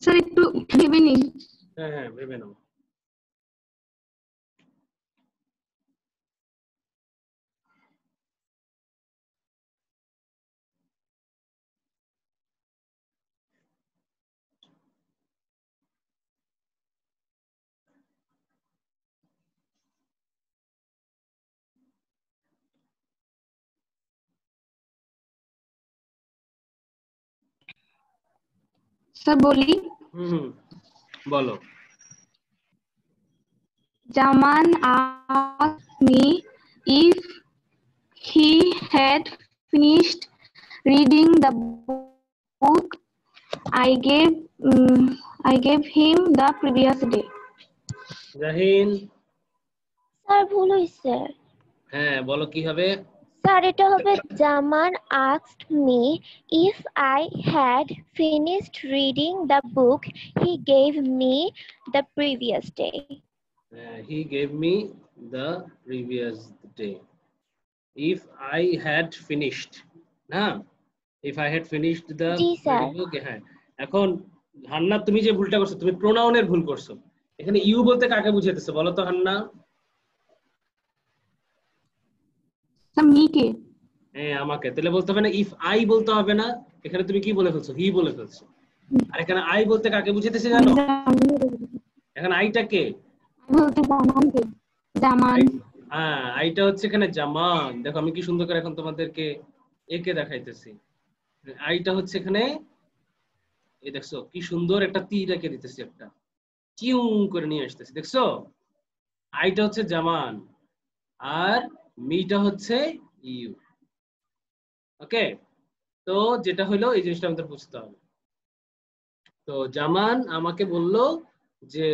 Sir একটু ভেবে নিন। হ্যাঁ হ্যাঁ ভেবে নাও। স্যার বলি, বলো। Zaman asked me if he had finished reading the book I gave him the previous day. Jahin. Sir ভুল হইছে। হ্যাঁ বলো কি হবে? স্যার এটা হবে জামান asked me if I had finished reading the book he gave me the previous day. He gave me the previous day. If I had finished, না? If I had finished the G sir. reading book, হ্যাঁ। এখন Hannah তুমি যে ভুলটা করছো, তুমি প্রোনাউনের ভুল করছো। এখানে ইউ বলতে কাকে বুঝাইতেছে বলো তো হান্না? স্যার মি কে? হ্যাঁ আমাকে। তাহলে বলতে হবে না ইফ আই, বলতে হবে না, এখানে তুমি কি বলে ফেলছো? হি বলে ফেলছো। আর এখানে আই বলতে কাকে বুঝাইতেছে জানো? এখানে আইটা কে? বলতে জামানকে। জামান। হ্যাঁ আইটা হচ্ছে এখানে জামান। দেখো আমি কি সুন্দর করে এখন তোমাদেরকে একে দেখাইতেছি। আইটা হচ্ছে এখানে, এই দেখছো কি সুন্দর একটা তীর এঁকে দিতেছি, একটা চিউ করে নিয়ে আসতেছি, দেখছো? আইটা হচ্ছে জামান আর মিটা হচ্ছে ইউ। ওকে, তো যেটা হলো এই জিনিসটা আমাদের বুঝতে হবে। তো জামান আমাকে বলল যে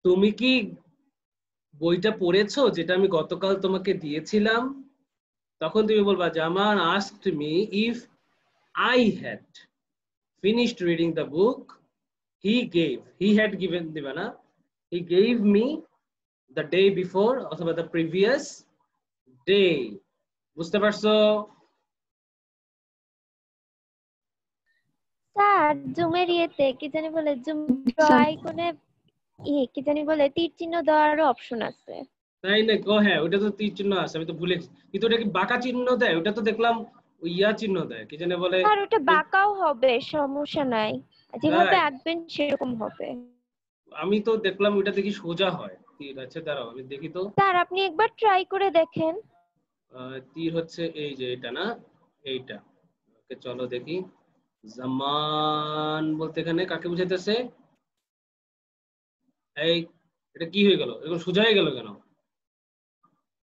তুমি কি বইটা পড়েছো যেটা আমি গতকাল তোমাকে দিয়েছিলাম? তখন তুমি বলবা জামান asked me if I had finished reading the book he had given, দিবা না, he gave me the day before অথবা the previous day। বুঝতে পারছো? স্যার জুমের ইয়েতে কি জানি বলে জুম আইকনে কি জানি বলে তীর চিহ্ন দেওয়ারও অপশন আছে। তাই না? হ্যাঁ ওটা তো তীর চিহ্ন আছে, আমি তো ভুলে গেছি। কিন্তু ওটা কি বাঁকা চিহ্ন দেয়? ওটা তো দেখলাম ওই ইয়া চিহ্ন দেয়, কি জানি বলে। স্যার ওটা বাঁকাও হবে, সমস্যা নাই, যেভাবে আঁকবেন সেরকম হবে। আমি তো দেখলাম ওইটা দেখি সোজা হয় তীর। আচ্ছা দাঁড়াও আমি দেখি তো। স্যার আপনি একবার ট্রাই করে দেখেন। তীর হচ্ছে এই যে এটা না, এইটা। ওকে চলো দেখি। জামান বলতে এখানে কাকে বুঝাইতেছে? এই এটা কি হয়ে গেল? এরকম সোজা হয়ে গেল কেন?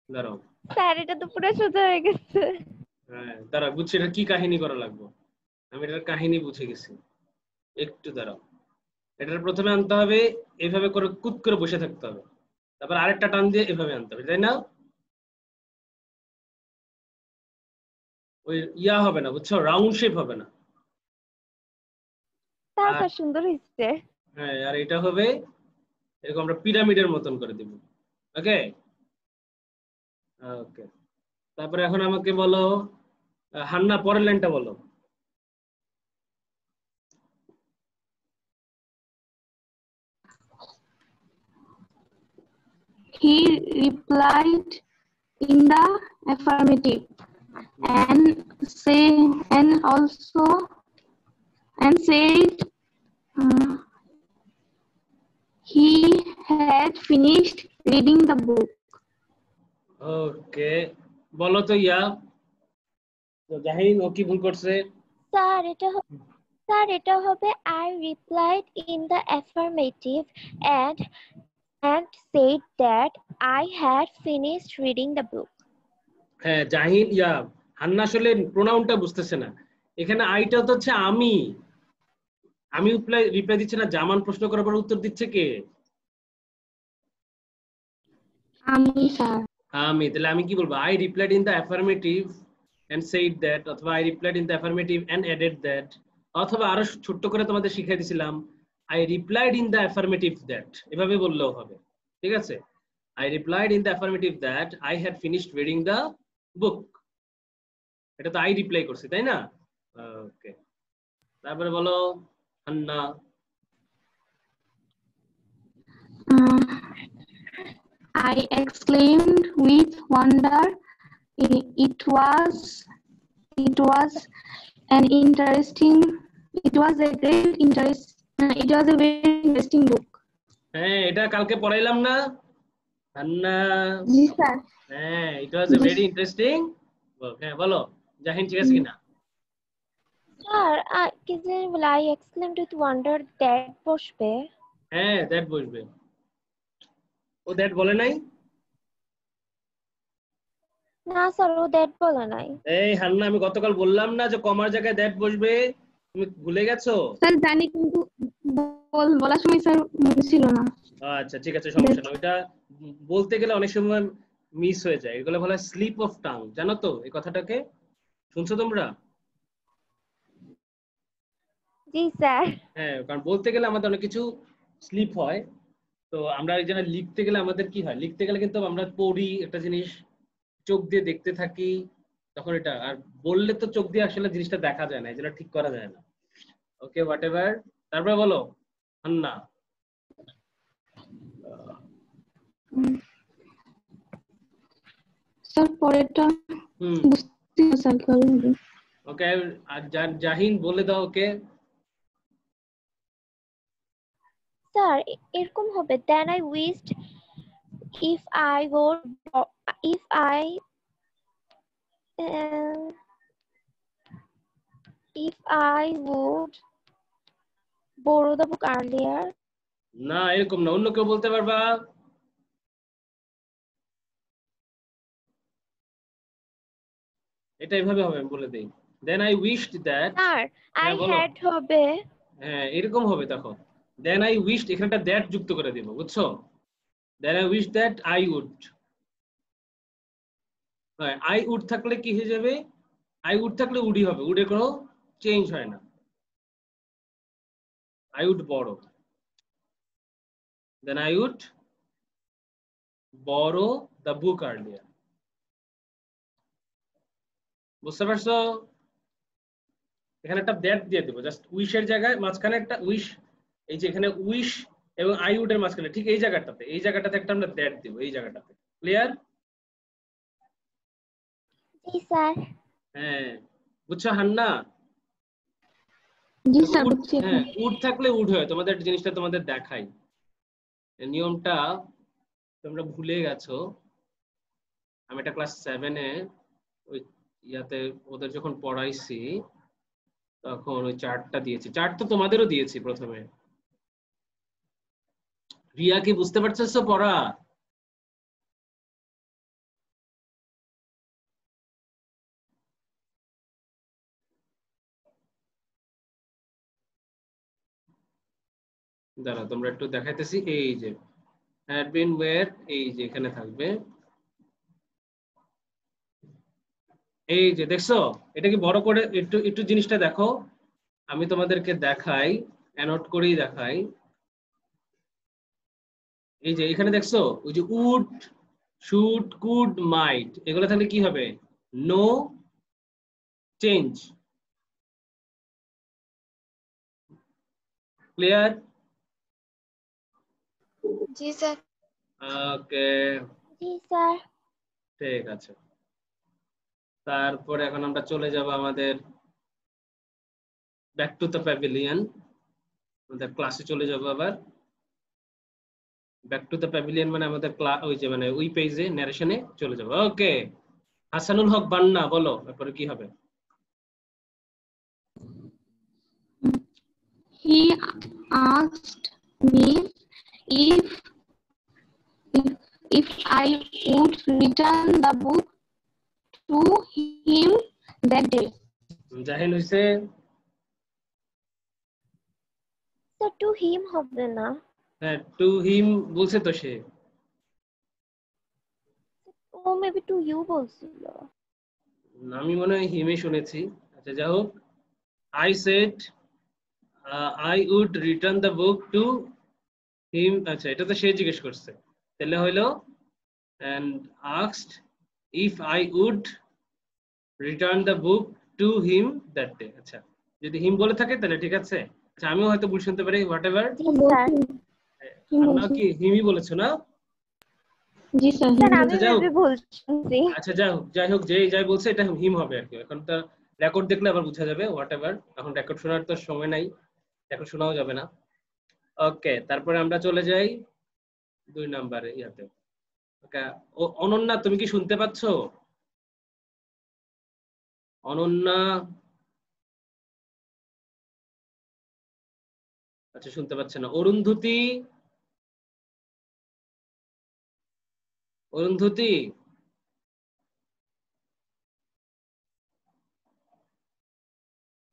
দাঁড়াও। স্যার এটা তো পুরো সোজা হয়ে গেছে। হ্যাঁ দাঁড়াও, বুঝছি এটা কি কাহিনী করা লাগবে। আমি এটার কাহিনী বুঝে গেছি, একটু দাঁড়াও। এটার প্রথমে আনতে হবে এইভাবে করে, কুত করে বসে থাকতে হবে, তারপর আরেকটা টান দিয়ে এভাবে আনতে হবে, তাই না? ওই ইয়া হবে না, বুঝছো, রাউন্ড শেপ হবে না। স্যার সুন্দর হয়েছে। হ্যাঁ আর এটা হবে এরকম, আমরা পিরামিডের মতন করে দিব। ওকে ওকে, তারপরে এখন আমাকে বলো হান্না পরের লাইনটা বলো। He replied in the affirmative and said he had finished reading the book. ওকে বলো তো ইয়া, তো জাহিন ও কি ভুল করছে? স্যার এটা হবে I replied in the affirmative and said that I had finished reading the book. হ্যাঁ জাহিন ইয়া হান্না আসলে প্রোনাউনটা বুঝতেছে না। এখানে আইটা তো হচ্ছে আমি রিপ্লাই দিচ্ছে না, জামান প্রশ্ন করার পর উত্তর দিচ্ছে কে? আমি স্যার। আমি। তাহলে আমি কি বলবো? I replied in the affirmative and said that, অথবা I replied in the affirmative and added that, অথবা আরো ছোট্ট করে তোমাদের শিখিয়ে দিছিলাম I replied in the affirmative that, এভাবে বললেও হবে। ঠিক আছে, I replied in the affirmative that I had finished reading the book. এটা তো আই রিপ্লাই করছি, তাই না? ওকে, তারপরে বলো Hannah. I exclaimed with wonder. It was an interesting. It was a great interest. It was a very interesting book. হ্যাঁ এটা কালকে পড়াইলাম না হান্না? জি স্যার। হ্যাঁ it was a very interesting book. হ্যাঁ বলো জাহিন ঠিক আছে কিনা? Sir, I exclaimed with wonder that বসবে। হ্যাঁ দ্যাট বসবে। ও দ্যাট বলে নাই? না স্যার, ও দ্যাট বলে নাই। এই হান্না আমি গতকাল বললাম না যে কমার জায়গায় দ্যাট বসবে, তুমি ভুলে গেছো? স্যার জানি কিন্তু বলার সময় স্যার মনে ছিল না। আচ্ছা ঠিক আছে সমস্যা না, ওটা বলতে গেলে অনেক সময় মিস হয়ে যায়, এগুলো বলা হয় স্লিপ অফ টাং, জানো তো এই কথাটাকে? শুনছো তোমরা? জি স্যার। হ্যাঁ কারণ বলতে গেলে আমাদের অনেক কিছু স্লিপ হয়, তো আমরা এই জন্য লিখতে গেলে আমাদের কি হয়, লিখতে গেলে কিন্তু আমরা পড়ি একটা জিনিস, চোখ দিয়ে দেখতে থাকি, তখন এটা আর বললে তো চোখ দিয়ে আসলে জিনিসটা দেখা যায় না, এই জন্য ঠিক করা যায় না। ওকে হোয়াট এভার, তারপরে বলো হান্না। স্যার পরেরটা বুঝতে স্যার বলুন। ওকে আর জাহিন বলে দাও ওকে। স্যার এরকম হবে, then I wished if I would borrow the book earlier. না এরকম না, অন্য কেউ বলতে পারবা? এটা এইভাবে হবে, আমি বলে দেই, then I wished that sir I বলো। had হবে। হ্যাঁ এরকম হবে, দেখো then I wished এখানটা that যুক্ত করে দিব, বুঝছো? then I wished that I would, হ্যাঁ I would থাকলে কি হয়ে যাবে, I would থাকলে উডি হবে, উডের কোনো চেঞ্জ হয় না, I would borrow, then I would borrow the book earlier, বুঝতে পারছো? এখানে একটা দ্যাট দিয়ে দেবো, জাস্ট উইশের জায়গায় মাঝখানে একটা উইশ, এই যে এখানে উইশ এবং আই উড এর মাঝখানে ঠিক এই জায়গাটাতে একটা আমরা দ্যাট দেব, এই জায়গাটাতে। ক্লিয়ার? জি স্যার। হ্যাঁ বুঝছো হান্না? জি স্যার বুঝছি। হ্যাঁ উড থাকলে উড হয়, তোমাদের জিনিসটা তোমাদের দেখাই, এই নিয়মটা তোমরা ভুলে গেছো। আমি এটা ক্লাস 7 এ ওই ইয়াতে ওদের যখন পড়াইছি তখন ওই চার্টটা দিয়েছি, চার্ট তো তোমাদেরও দিয়েছি প্রথমে। রিয়া কি বুঝতে পারছো পড়া? দাঁড়া তোমরা একটু দেখাইতেছি, এই যে had been where, এই যে এখানে থাকবে, এই যে দেখছো, এটা কি বড় করে একটু একটু জিনিসটা দেখো, আমি তোমাদেরকে দেখাই, অ্যানোট করেই দেখাই। এই যে এখানে দেখছো ওই যে উড, শুড, কুড, মাইট, এগুলো থাকলে কি হবে, নো চেঞ্জ। ক্লিয়ার? জি স্যার। ওকে জি স্যার। ঠিক আছে, তারপরে এখন আমরা চলে যাব আমাদের ব্যাক টু দ্য প্যাভিলিয়ন, আমাদের ক্লাসে চলে যাব আবার। ব্যাক টু দ্য প্যাভিলিয়ন মানে আমাদের ওই যে মানে ওই পেজে ন্যারেশনে চলে যাব। ওকে হাসানুল হক বান্না বলো তারপরে কি হবে। He asked me if I would return the book to him that day. Jahin হইছে? স্যার টু হিম হবে না? হ্যাঁ টু হিম বলছে তো সে। ও মেবি টু ইউ বলছিল। আমি মনে হয় হিমে শুনেছি। আচ্ছা যাই হোক, I said I would return the book to him, আচ্ছা এটা তো সে জিজ্ঞেস করছে, তাহলে হইলো and asked if I would return the book to him that day. আচ্ছা যদি হিম বলে থাকে তাহলে ঠিক আছে। আচ্ছা আমিও হয়তো ভুল শুনতে পারি, হোয়াট এভার। G sir. আমরা কি হিমই বলেছো না? জি স্যার স্যার আমি যাও। মেবি ভুল শুনছি। আচ্ছা যাই হোক যে যাই বলছে এটা হিম হবে আর কি। এখন তো রেকর্ড দেখলে আবার বোঝা যাবে হোয়াট এভার, এখন রেকর্ড শোনার তো সময় নাই, রেকর্ড শোনাও যাবে না। ওকে, তারপরে আমরা চলে যাই 2 নম্বরে ইয়াতে। ওকে, অনন্যা তুমি কি শুনতে পাচ্ছ? অনন্যা আচ্ছা শুনতে পাচ্ছে না। অরুন্ধতী, অরুন্ধতী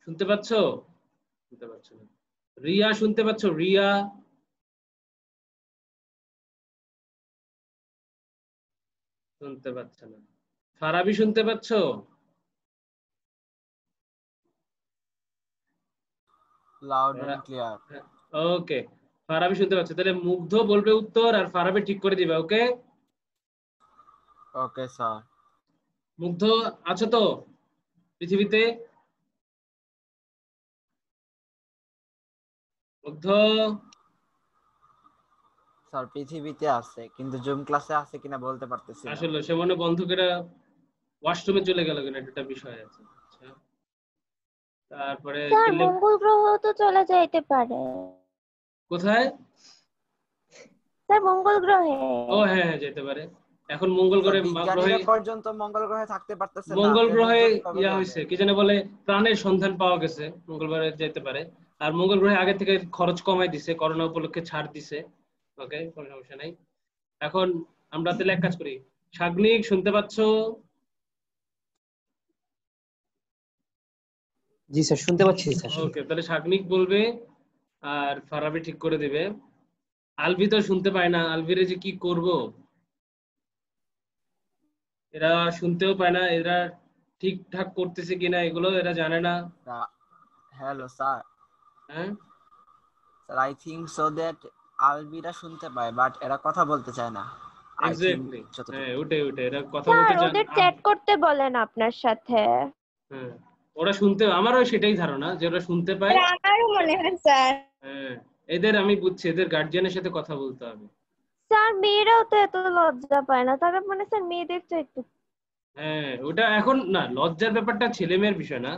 শুনতে পাচ্ছ? শুনতে পাচ্ছ না। রিয়া শুনতে পাচ্ছ? রিয়া শুনতে পাচ্ছে না। ফারাবি শুনতে পাচ্ছ? Loud and clear. Okay, Farabi শুনতে পাচ্ছে। তাহলে মুগ্ধ বলবে উত্তর আর ফারাবি ঠিক করে দিবে। ওকে ওকে স্যার। মুগ্ধ আছো তো পৃথিবীতে? মুগ্ধ স্যার পৃথিবীতে আছে, কিন্তু জুম ক্লাসে আছে কিনা বলতে পারতেছি না। আসলে সে মনে বন্ধুকেরা ওয়াশরুমে চলে গেল কিনা একটা বিষয় আছে। আচ্ছা, তারপরে স্যার মঙ্গল গ্রহ তো চলে যাইতে পারে। কোথায়? স্যার মঙ্গল গ্রহে। ও হ্যাঁ যেতে পারে। এখন মঙ্গল গ্রহে বিজ্ঞানীরা পর্যন্ত মঙ্গল গ্রহে থাকতে পারতেছে না, মঙ্গল গ্রহে কবে ইয়া যাবে? হয়েছে কি জানে বলে প্রাণের সন্ধান পাওয়া গেছে, মঙ্গলবারে যেতে পারে। আর মঙ্গল গ্রহে আগে থেকে খরচ কমাই দিছে, করোনা উপলক্ষে ছাড় দিছে। ওকে, কোনো সমস্যা নাই। এখন আমরা তাহলে এক কাজ করি, সাগ্নিক শুনতে পাচ্ছ? জি স্যার শুনতে পাচ্ছি স্যার। ওকে, তাহলে সাগ্নিক বলবে আর ফারাবি ঠিক করে দিবে। আলভি তো শুনতে পায় না, আলভিরে যে কি করব, এরা শুনতেও পায় না, এরা ঠিকঠাক করতেছে কিনা এগুলো এরা জানে না। Hello sir. হ্যাঁ sir I think so that Albira শুনতে পায়, বাট এরা কথা বলতে চায় না। এক্স্যাক্টলি, হ্যাঁ ওটাই এরা কথা স্যার বলতে চায় ওদের না। চ্যাট করতে বলেন আপনার সাথে। হ্যাঁ ওরা শুনতে, আমারও সেটাই ধারণা যে ওরা শুনতে পায়। আমারও মনে হয় স্যার। হ্যাঁ এদের আমি বুঝছি, এদের গার্জিয়ানের সাথে কথা বলতে হবে। স্যার মেয়েরাও তো এত লজ্জা পায় না, তারা মানে স্যার মেয়েদের তো একটু। হ্যাঁ ওটা এখন না, লজ্জার ব্যাপারটা ছেলে মেয়ের বিষয় না,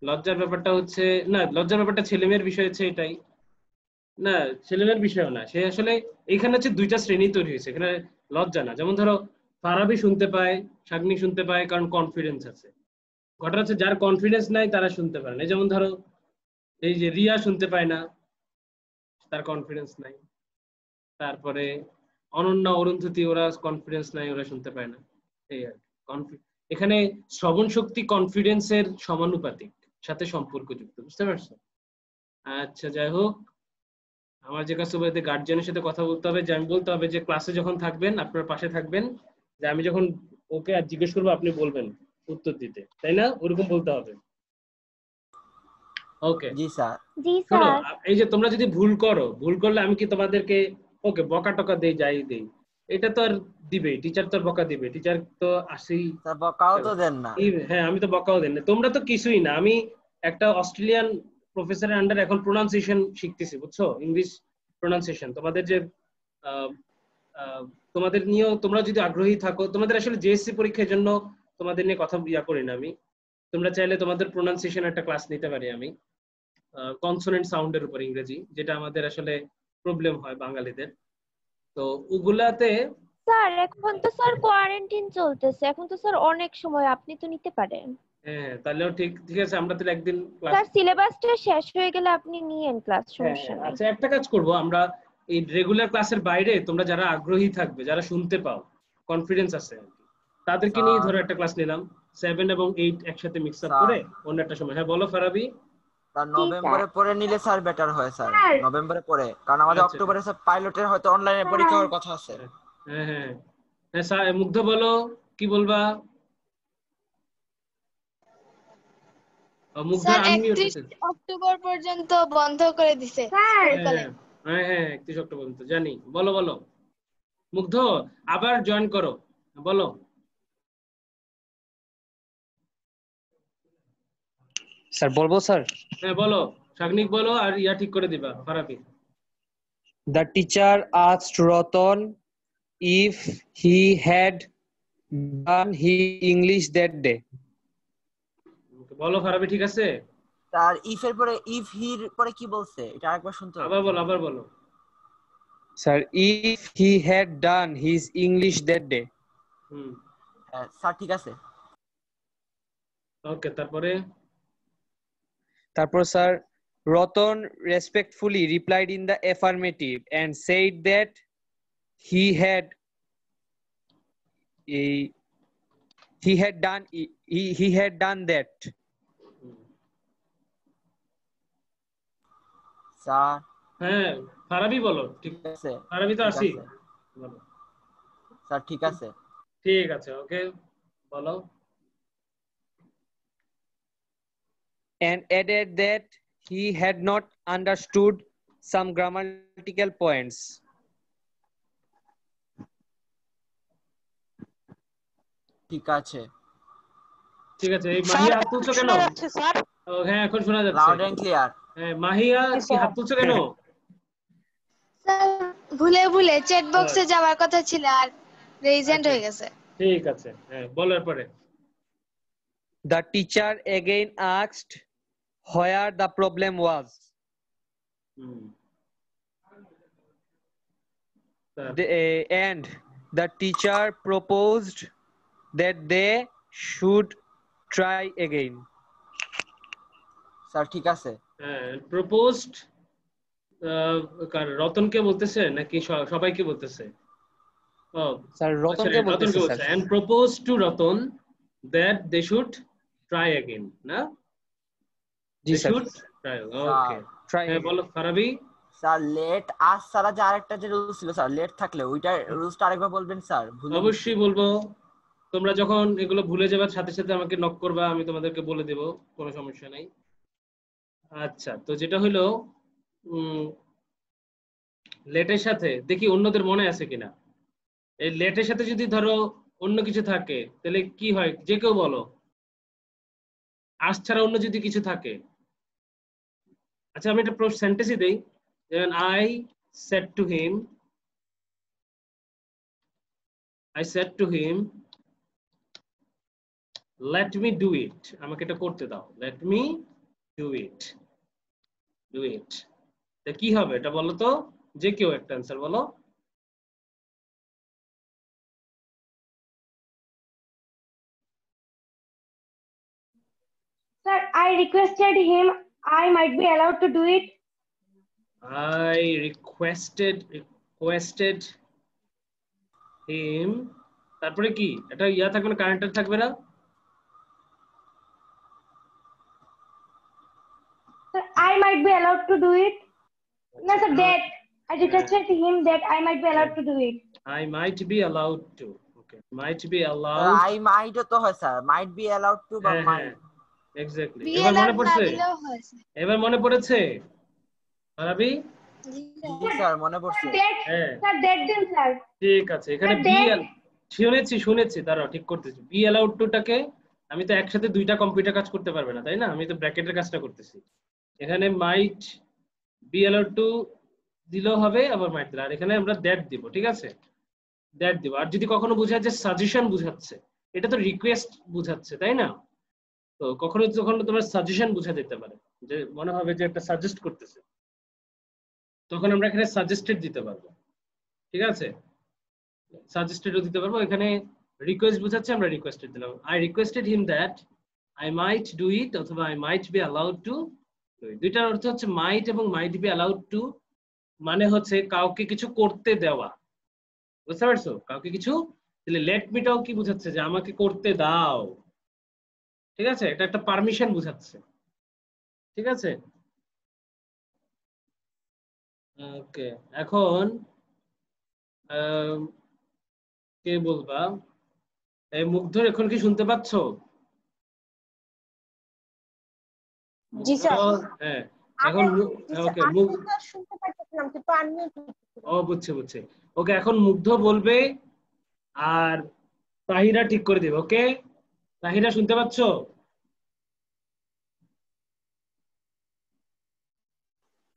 লজ্জার ব্যাপারটা হচ্ছে না, লজ্জার ব্যাপারটা ছেলে মেয়ের বিষয় হচ্ছে এটাই না, ছেলে মেয়ের বিষয়ও না। সে আসলে এখানে হচ্ছে দুইটা শ্রেণী তৈরি হয়েছে, এখানে লজ্জা না। যেমন ধরো ফারাবি শুনতে পায়, সাগ্নিক শুনতে পায় কারণ কনফিডেন্স আছে। ঘটনা হচ্ছে যার কনফিডেন্স নাই তারা শুনতে পারে না। যেমন ধরো এই যে রিয়া শুনতে পায় না, তার কনফিডেন্স নাই। তারপরে অনন্যা, অরুন্ধতী ওরা কনফিডেন্স নাই, ওরা শুনতে পায় না। এই আর কি, এখানে শ্রবণ শক্তি কনফিডেন্সের সমানুপাতিক সাথে সম্পর্কযুক্ত, বুঝতে পারছো? আচ্ছা যাই হোক, আমার যে কাছে গার্জিয়ানের সাথে কথা বলতে হবে, যে আমি বলতে হবে যে ক্লাসে যখন থাকবেন আপনার পাশে থাকবেন, যে আমি যখন ওকে আর জিজ্ঞেস করবো আপনি বলবেন উত্তর দিতে, তাই না? ওরকম বলতে হবে। ওকে জি স্যার। জি শোনো, স্যার। এই যে তোমরা যদি ভুল করো, ভুল করলে আমি কি তোমাদেরকে ওকে বকা টকা দেই, যাই দেই, এটা তো আর দিবে টিচার, তো আর বকা দিবে টিচার তো আসেই। স্যার বকাও তো দেন না। হ্যাঁ আমি তো বকাও দেন না, তোমরা তো কিছুই না। আমি একটা অস্ট্রেলিয়ান প্রফেসরের আন্ডার এখন প্রোনাউন্সিয়েশন শিখতেছি, বুঝছো? English pronunciation. তোমাদের যে তোমাদের নিয়েও তোমরা যদি আগ্রহী থাকো, তোমাদের আসলে জেএসসি পরীক্ষার জন্য তোমাদের নিয়ে কথা করি না আমি। তোমরা চাইলে তোমাদের প্রোনাউন্সিয়েশন একটা ক্লাস নিতে পারি আমি, কনসোনেন্ট সাউন্ডের উপর ইংরেজি, যেটা আমাদের আসলে প্রবলেম হয় বাঙালিদের। তো ওগুলাতে স্যার এখন তো স্যার কোয়ারেন্টাইন চলতেছে, এখন তো স্যার অনেক সময়, আপনি তো নিতে পারেন। হ্যাঁ তাহলেও ঠিক ঠিক আছে, আমরা তাহলে একদিন ক্লাস। স্যার সিলেবাসটা শেষ হয়ে গেলে আপনি নিয়েন ক্লাস, সমস্যা নেই। আচ্ছা একটা কাজ করব আমরা, এই রেগুলার ক্লাসের বাইরে তোমরা যারা আগ্রহী থাকবে, যারা শুনতে পাও, কনফিডেন্স আছে আর কি, তাদেরকে নিয়ে ধরো একটা ক্লাস নিলাম, 7 এবং 8 একসাথে মিক্স আপ করে অন্য একটা সময়। হ্যাঁ বলো ফারাবি। স্যার নভেম্বরে পরে নিলে স্যার বেটার হয় স্যার, নভেম্বরে পরে, কারণ আমাদের অক্টোবরে স্যার পাইলটের হয়তো অনলাইনে পরীক্ষা হওয়ার কথা আছে। হ্যাঁ হ্যাঁ হ্যাঁ স্যার, মুগ্ধ বলো কি বলবা? মুগ্ধ স্যার আনমিউট 31 অক্টোবর পর্যন্ত বন্ধ করে দিছে। হ্যাঁ হ্যাঁ 31 অক্টোবর পর্যন্ত জানি। বলো বলো মুগ্ধ, আবার জয়েন করো, বলো। স্যার বলবো স্যার? হ্যাঁ বলো, সাগ্নিক বলো আর ইয়া ঠিক করে দিবা Farabi. The teacher asked Ratan if he had done his English that day. বলো ফারাবি, ঠিক আছে? স্যার ইফ এর পরে ইফ হির পরে কি বলছে এটা আরেকবার শুনতে হবে। আবার বলো Sir, if he had done his English that day. Sir ঠিক আছে। ওকে, তারপর sir Ratan respectfully replied in the affirmative and said that he had done that. Sir হ্যাঁ ফারাবি বলো, ঠিক আছে, ফারাবি তো আছি, বলো। স্যার ঠিক আছে। ঠিক আছে, ওকে বলো। And added that he had not understood some grammatical points. ঠিক আছে, এই মাহিয়া হাত তুলছো কেন? হ্যাঁ এখন শোনা যাচ্ছে, লাউড এন্ড ক্লিয়ার। হ্যাঁ মাহিয়া কি হাত তুলছো কেন? স্যার ভুলে চ্যাট বক্সে যাওয়ার কথা ছিল আর রেজেন্ট হয়ে গেছে। ঠিক আছে, হ্যাঁ বলার পরে The teacher again asked where the problem was. And the teacher proposed that they should try again. Sir ঠিক আছে। প্রপোজড রতনকে বলতেছে নাকি সবাইকে বলতেছে? ও স্যার রতনকে বলতেছে sir. and proposed to Ratan that they should try again, না? জি স্যার। ওকে, হ্যাঁ বলো ফারাবি। স্যার লেট আজ ছাড়া যে আরেকটা যে রুলস ছিল স্যার, লেট থাকলে ওইটা রুলসটা আরেকবার বলবেন স্যার? অবশ্যই বলবো, তোমরা যখন এগুলো ভুলে যাবার সাথে সাথে আমাকে নক করবা, আমি তোমাদেরকে বলে দেব, কোনো সমস্যা নাই। আচ্ছা, তো যেটা হলো লেটের সাথে দেখি অন্যদের মনে আছে কিনা। এই লেটের সাথে যদি ধরো অন্য কিছু থাকে তাহলে কি হয়, যে কেউ বলো। আজ ছাড়া অন্য যদি কিছু থাকে, আচ্ছা আমি একটা সেন্টেন্সই দেই, যেমন I said to him let me do it, আমাকে এটা করতে দাও, let me do it তা কি হবে এটা বলো তো, যে কেউ একটা অ্যানসার বলো। Sir, I requested him. I might be allowed to do it. I requested him, তারপরে কি এটা ইয়া থাকবে না, কারেন্টার থাকবে না? Sir, I might be allowed to do it. No, sir, that I requested him that I might be allowed to do it. I might be allowed to. Okay, might be allowed. I might তো হয় sir, might be allowed to বা might। Exactly, এবার মনে পড়ছে? এবার মনে পড়েছে ফারাবি? জি sir মনে পড়ছে। স্যার that দিন স্যার। ঠিক আছে, এখানে বি শুনেছি, দাঁড়াও ঠিক করতেছি। বি allowed to টাকে আমি তো একসাথে দুইটা কম্পিউটার কাজ করতে পারবে না, তাই না? আমি তো ব্র্যাকেটের কাজটা করতেছি। এখানে might be allowed to দিলেও হবে, আবার might দিলে, আর এখানে আমরা that দিব, ঠিক আছে? that দিব। আর যদি কখনো বোঝায় যে সাজেশন বুঝাচ্ছে, এটা তো রিকোয়েস্ট বুঝাচ্ছে, তাই না? তো কখনো তোমার সাজেশন বুঝা যেতে পারে, যে মনে হবে যে একটা সাজেস্ট করতেছে, তখন আমরা এখানে সাজেস্টেড দিতে পারবো, ঠিক আছে? সাজেস্টেডও দিতে পারবো। এখানে রিকোয়েস্ট বুঝাচ্ছে, আমরা রিকোয়েস্টেড দিলাম। I requested him that I might do it অথবা I might be allowed to do it. দুইটার অর্থ হচ্ছে মাইট এবং মাইট বি অ্যালাউড টু, মানে হচ্ছে কাউকে কিছু করতে দেওয়া, বুঝতে পারছো? কাউকে কিছু দিলে। লেট মিটাও কি বুঝাচ্ছে, যে আমাকে করতে দাও, ঠিক আছে? এটা একটা পারমিশন বুঝাচ্ছে, ঠিক আছে? ওকে, এখন কে বলবা? এই মুগ্ধর এখন কি শুনতে পাচ্ছ? জি স্যার। হ্যাঁ, এখন ওকে শুনতে পাচ্ছিলাম কিন্তু আমি বুঝছি। ওকে, এখন মুগ্ধ বলবে আর তাহিরা ঠিক করে দিবে। ওকে, তাহিরা শুনতে পাচ্ছ?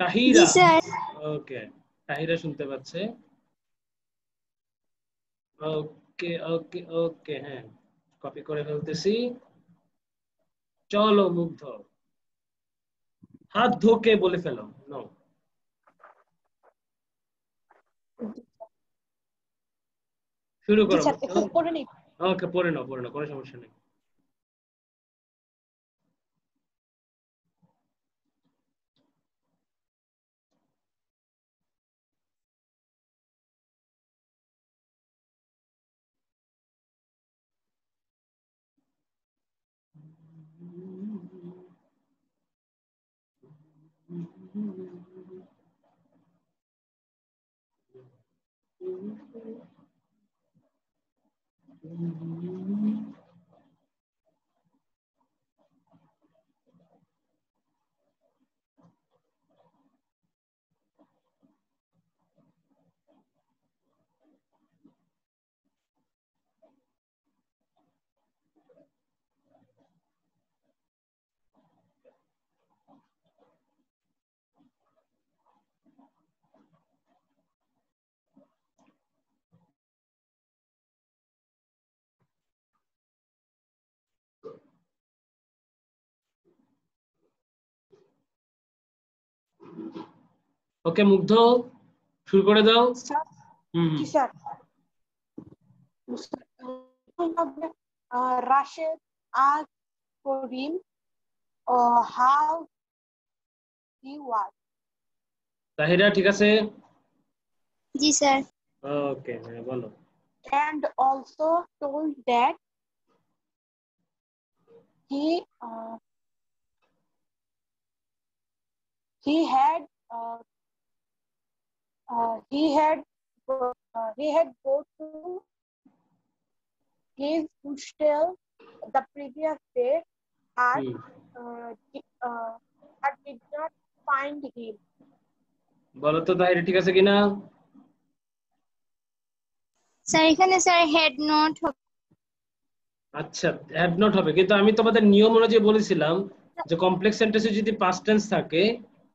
তাহিরা, ওকে তাহিরা শুনতে পাচ্ছে। ওকে ওকে ওকে, হ্যাঁ কপি করে ফেলতেছি। চলো মুগ্ধ, হাত ধোকে বলে ফেলো। নো, শুরু জি করো স্যার, মুগ্ধ। একটু পড়ে নিই। ওকে, পড়ে নাও পড়ে নাও, কোনো সমস্যা নেই। ওকে মুগ্ধ, শুরু করে দাও। Sir, hmm G sir. Rashid asked Karim how he was Tahira ঠিক আছে? জি স্যার। ওকে, হ্যাঁ বলো। and also told that he uh, he had uh, he had go to his hostel the previous day but hmm, did not find him. বলো তো তাহিরা ঠিক আছে কিনা? Sir এখানে স্যার হেড নোট আচ্ছা, হ্যাড নট হবে, কিন্তু আমি তোমাদের নিয়ম অনুযায়ী বলেছিলাম যে কমপ্লেক্স সেন্টেন্সে যদি পাস্ট টেন্স থাকে,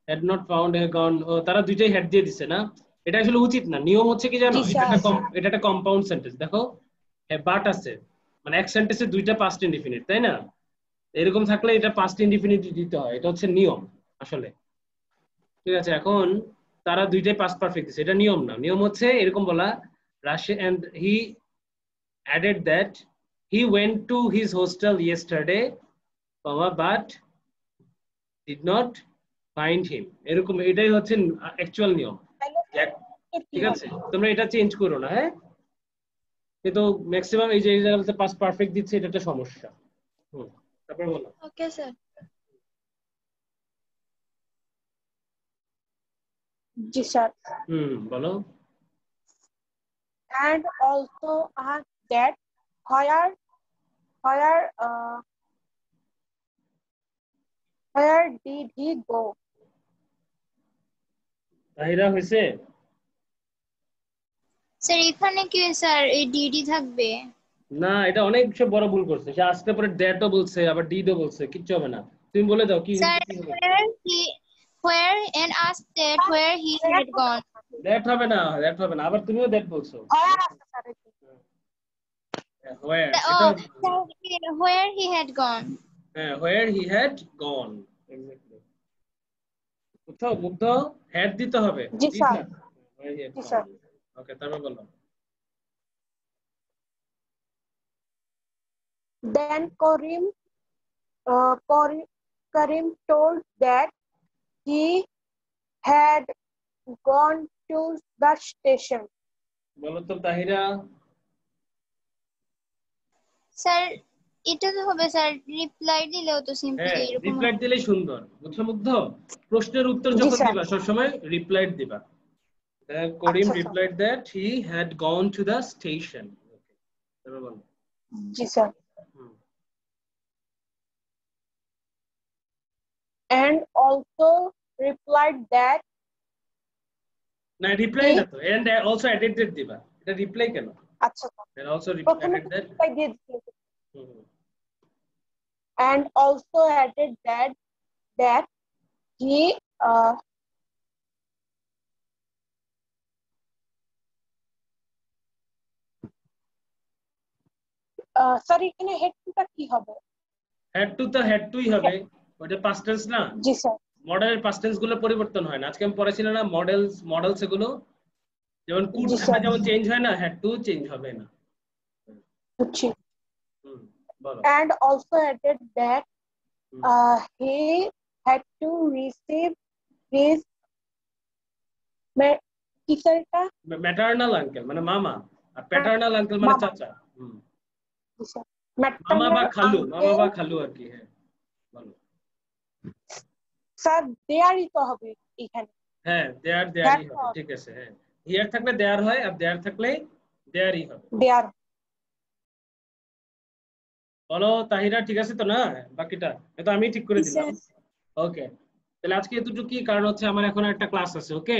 হ্যাড নট ফাউন্ড, কারণ তারা দুইটাই হেড দিয়ে দিছে না, এটা আসলে উচিত না। নিয়ম হচ্ছে কি জানো, জি এটা স্যার। একটা এটা একটা কম্পাউন্ড সেন্টেন্স। দেখো বাট আছে, মানে এক সেন্টেন্সে দুইটা পাস্ট ইনডিফিনিট, তাই না? এরকম থাকলে এটা পাস্ট ইনডিফিনিট দিতে হয়, এটা হচ্ছে নিয়ম আসলে। ঠিক আছে, এখন তারা দুইটাই পাস্ট পারফেক্ট দিছে, এটা নিয়ম না। নিয়ম হচ্ছে এরকম বলা, Russia and he added that he went to his hostel yesterday, but did not find him, এরকম, এটাই হচ্ছে অ্যাকচুয়াল নিয়ম। ঠিক আছে, তোমরা এটা চেঞ্জ করো না, হ্যাঁ? কিন্তু ম্যাক্সিমাম এই যে এই জায়গাতে পাস্ট পারফেক্ট দিচ্ছে, এটা একটা সমস্যা। তারপর বলো। Okay sir. জি স্যার। বলো। And also asked that where did he go? তাহিরা হয়েছে? স্যার এখানে কি স্যার এই ডিডি থাকবে? না, এটা অনেক সব বড় ভুল করছে, সে আসতে পরে দ্যাটও বলছে, আবার ডিডও বলছে, কিচ্ছু হবে না। তুমি বলে দাও কি স্যার কি হবে। where and asked that where he had gone. That হবে না, দ্যাট হবে না, আবার তুমিও দ্যাট বলছো। Where আছে স্যার? where, Oh, এটা where he had gone. হ্যাঁ, where he had gone, exactly. বুঝছো মুগ্ধ, হেড দিতে হবে। জি জি sir. Sir, where he had জি gone. স্যার। ওকে, তারপর বলো। Then Karim told that he had gone to the station. বলো তো তাহিরা। স্যার এটা তো হবে স্যার রিপ্লাই দিলেও তো সিম্পলি হ্যাঁ, এরকম রিপ্লাই দিলেই সুন্দর। বুঝছো মুগ্ধ, প্রশ্নের উত্তর জি যখন স্যার। দিবা সবসময় রিপ্লাই দিবা। করিম আচ্ছা sir. replied that he had gone to the station. Okay, তারপর বলো। জি sir. Hmm. And also replied that না, রিপ্লাই না তো, and also added that দিবা, এটা রিপ্লাই কেন? আচ্ছা স্যার। and also প্রথমে added that। reply দিয়ে দিয়েছি। হুম, And also added that he sir এখানে হেড টুটা কি হবে? হেড টু তো হেড টুই হবে, ওটা পাস্ট টেন্স না। জি স্যার। মডেলের পাস্ট টেন্স গুলো পরিবর্তন হয় না। আজকে আমি পড়াছিলাম না মডেলস এগুলো, যেমন কুড জি থাকা স্যার। যেমন চেঞ্জ হয় না, হেড টু চেঞ্জ হবে না। বুঝছি। বলো। And also added that he had to receive his কি স্যার এটা? ম্যাটারনাল আঙ্কেল মানে মামা, আর প্যাটারনাল আঙ্কেল মানে চাচা। জি স্যার। মামা বা খালু, মামা বা খালু আর কি। হ্যাঁ বলো। স্যার দেয়ারই তো হবে এখানে। হ্যাঁ দেয়ারই হবে, ঠিক আছে। হ্যাঁ হিয়ার থাকলে দেয়ার হয়, আর দেয়ার থাকলে দেয়ারই হবে। দেয়ার। বলো তাহিরা, ঠিক আছে তো না? বাকিটা এটা আমি ঠিক করে দিলাম। ওকে, তাহলে আজকে এতটুকুই, কারণ হচ্ছে আমার এখন একটা ক্লাস আছে। ওকে।